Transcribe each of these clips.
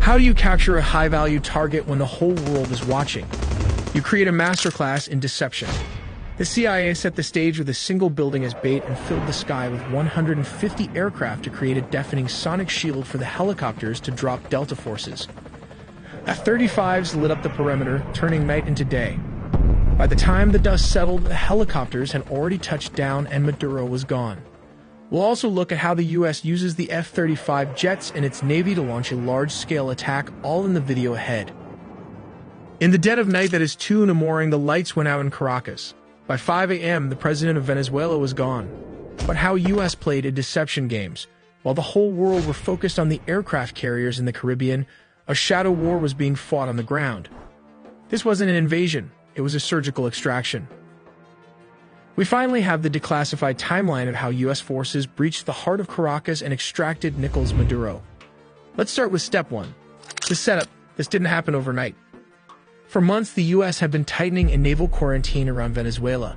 How do you capture a high-value target when the whole world is watching? You create a masterclass in deception. The CIA set the stage with a single building as bait and filled the sky with 150 aircraft to create a deafening sonic shield for the helicopters to drop Delta forces. F-35s lit up the perimeter, turning night into day. By the time the dust settled, the helicopters had already touched down and Maduro was gone. We'll also look at how the U.S. uses the F-35 jets and its Navy to launch a large-scale attack, all in the video ahead. In the dead of night that is 2 in the morning, the lights went out in Caracas. By 5 a.m., the president of Venezuela was gone. But how U.S. played in deception games. While the whole world were focused on the aircraft carriers in the Caribbean, a shadow war was being fought on the ground. This wasn't an invasion, it was a surgical extraction. We finally have the declassified timeline of how U.S. forces breached the heart of Caracas and extracted Nicolas Maduro. Let's start with step 1. The setup. This didn't happen overnight. For months, the U.S. had been tightening a naval quarantine around Venezuela.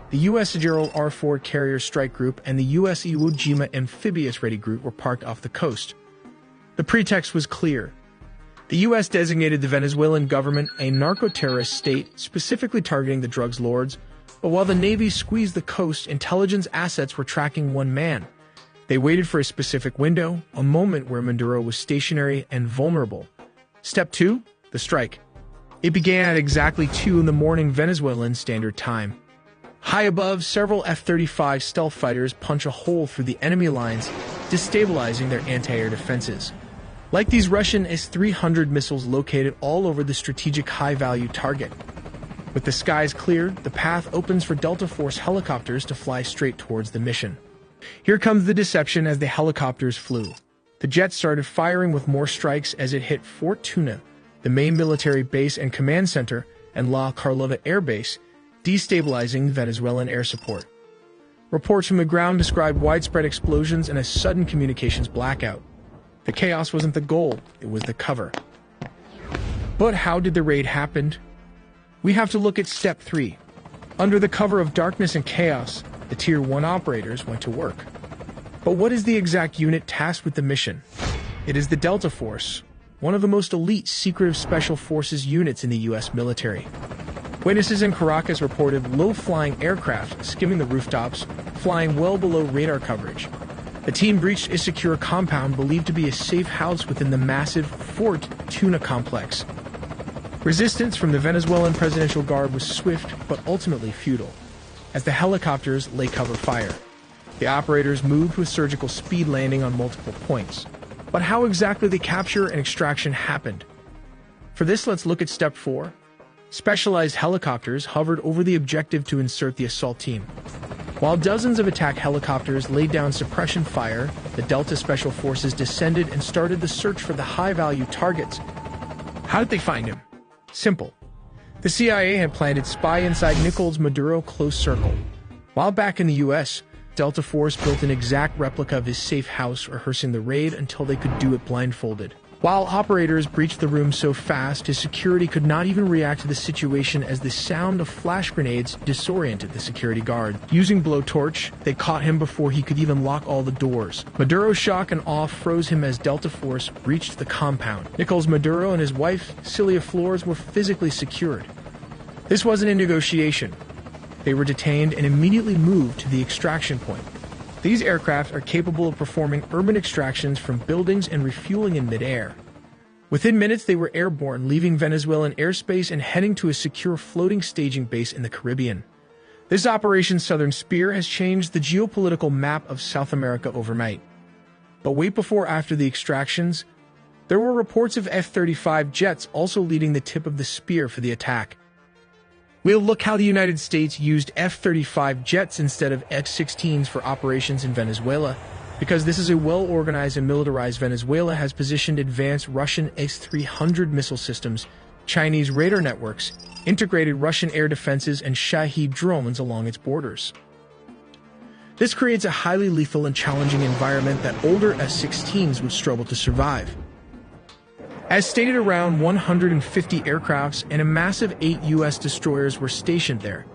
The U.S. Gerald R. Ford Carrier Strike Group and the U.S. Iwo Jima Amphibious Ready Group were parked off the coast. The pretext was clear. The U.S. designated the Venezuelan government a narco-terrorist state, specifically targeting the drugs lords, but while the Navy squeezed the coast, intelligence assets were tracking one man. They waited for a specific window, a moment where Maduro was stationary and vulnerable. Step 2. The strike. It began at exactly 2 in the morning Venezuelan Standard Time. High above, several F-35 stealth fighters punch a hole through the enemy lines, destabilizing their anti-air defenses. Like these Russian S-300 missiles located all over the strategic high-value target. With the skies cleared, the path opens for Delta Force helicopters to fly straight towards the mission. Here comes the deception as the helicopters flew. The jets started firing with more strikes as it hit Fort Tuna, the main military base and command center, and La Carlota Air Base, destabilizing Venezuelan air support. Reports from the ground described widespread explosions and a sudden communications blackout. The chaos wasn't the goal, it was the cover. But how did the raid happen? We have to look at step 3. Under the cover of darkness and chaos, the Tier 1 operators went to work. But what is the exact unit tasked with the mission? It is the Delta Force, one of the most elite secretive special forces units in the U.S. military. Witnesses in Caracas reported low-flying aircraft skimming the rooftops, flying well below radar coverage. The team breached a secure compound believed to be a safe house within the massive Fort Tuna complex. Resistance from the Venezuelan Presidential Guard was swift but ultimately futile, as the helicopters lay cover fire. The operators moved with surgical speed, landing on multiple points. But how exactly the capture and extraction happened? For this, let's look at step 4. Specialized helicopters hovered over the objective to insert the assault team. While dozens of attack helicopters laid down suppression fire, the Delta Special Forces descended and started the search for the high-value targets. How did they find him? Simple. The CIA had planted spy inside Nicolas Maduro close circle. While back in the U.S., Delta Force built an exact replica of his safe house, rehearsing the raid until they could do it blindfolded. While operators breached the room so fast, his security could not even react to the situation as the sound of flash grenades disoriented the security guard. Using blowtorch, they caught him before he could even lock all the doors. Maduro's shock and awe froze him as Delta Force reached the compound. Nicolas Maduro and his wife, Celia Flores, were physically secured. This wasn't a negotiation. They were detained and immediately moved to the extraction point. These aircraft are capable of performing urban extractions from buildings and refueling in midair. Within minutes, they were airborne, leaving Venezuelan airspace and heading to a secure floating staging base in the Caribbean. This Operation Southern Spear has changed the geopolitical map of South America overnight. But wait, before after the extractions, there were reports of F-35 jets also leading the tip of the spear for the attack. We'll look how the United States used F-35 jets instead of F-16s for operations in Venezuela, because this is a well-organized and militarized Venezuela has positioned advanced Russian S-300 missile systems, Chinese radar networks, integrated Russian air defenses, and Shahed drones along its borders. This creates a highly lethal and challenging environment that older S-16s would struggle to survive. As stated, around 150 aircrafts and a massive 8 U.S. destroyers were stationed there.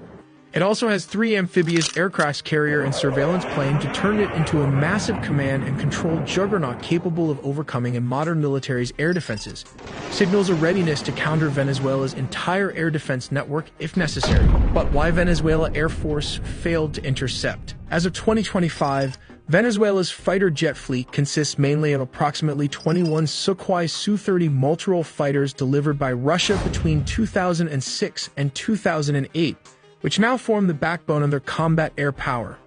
It also has 3 amphibious aircraft carrier and surveillance plane to turn it into a massive command and control juggernaut capable of overcoming a modern military's air defenses. Signals a readiness to counter Venezuela's entire air defense network if necessary. But why Venezuela Air Force failed to intercept? As of 2025, Venezuela's fighter jet fleet consists mainly of approximately 21 Sukhoi Su-30 multirole fighters delivered by Russia between 2006 and 2008, which now form the backbone of their combat air power.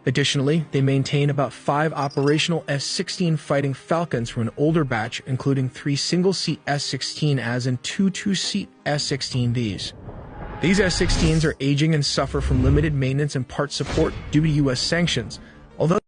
Additionally, they maintain about 5 operational F-16 Fighting Falcons from an older batch, including 3 single-seat S-16As and 2 two-seat S-16Bs. These S-16s are aging and suffer from limited maintenance and part support due to U.S. sanctions, although